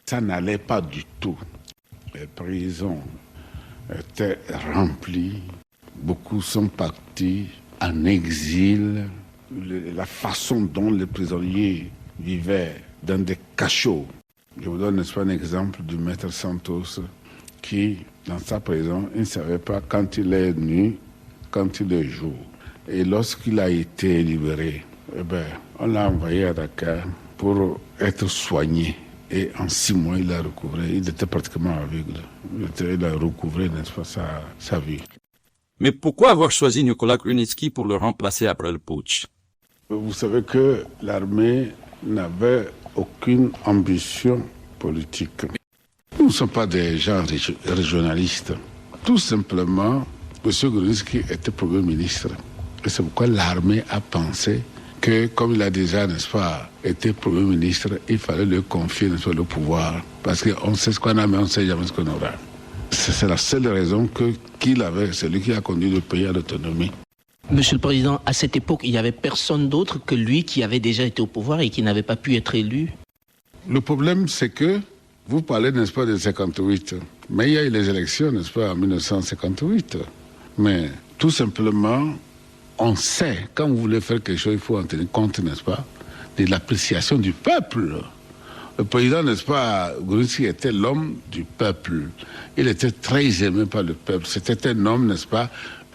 Ça n'allait pas du tout. Les prisons étaient remplies. Beaucoup sont partis en exil. La façon dont les prisonniers vivaient dans des cachots. Je vous donne, n'est-ce pas, un exemple du maître Santos qui, dans sa prison, il ne savait pas quand il est nuit, quand il est jour. Et lorsqu'il a été libéré, on l'a envoyé à Dakar pour être soigné. Et en 6 mois, il a recouvré. Il était pratiquement aveugle. Il a recouvré, n'est-ce pas, sa vie. Mais pourquoi avoir choisi Nicolas Grunitzky pour le remplacer après le putsch? Vous savez que l'armée n'avait aucune ambition politique. Nous ne sommes pas des gens régionalistes. Tout simplement, M. Grunitzky était Premier ministre. Et c'est pourquoi l'armée a pensé que, comme il a déjà, n'est-ce pas, été Premier ministre, il fallait lui confier, n'est-ce pas, le pouvoir. Parce qu'on sait ce qu'on a, mais on ne sait jamais ce qu'on aura. C'est la seule raison qu'il avait, c'est lui qui a conduit le pays à l'autonomie. Monsieur le Président, à cette époque, il n'y avait personne d'autre que lui qui avait déjà été au pouvoir et qui n'avait pas pu être élu. Le problème, c'est que vous parlez, n'est-ce pas, de 58. Mais il y a eu les élections, n'est-ce pas, en 1958. Mais tout simplement, on sait, quand vous voulez faire quelque chose, il faut en tenir compte, n'est-ce pas, de l'appréciation du peuple. Le président, n'est-ce pas, Grunitzky était l'homme du peuple. Il était très aimé par le peuple. C'était un homme, n'est-ce pas,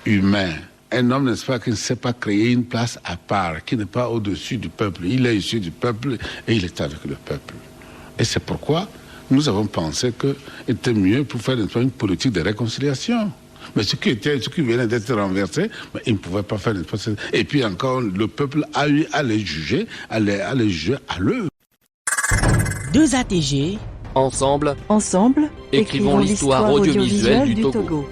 humain. Un homme, n'est-ce pas, qui ne sait pas créer une place à part, qui n'est pas au-dessus du peuple. Il est issu du peuple et il est avec le peuple. Et c'est pourquoi nous avons pensé qu'il était mieux pour faire une politique de réconciliation. Mais ce qui venait d'être renversé, il ne pouvait pas faire une politique. Et puis encore, le peuple a eu à les juger, à les juger à l'eux. 2ATG. Ensemble, Ensemble, écrivons l'histoire audiovisuelle du Togo.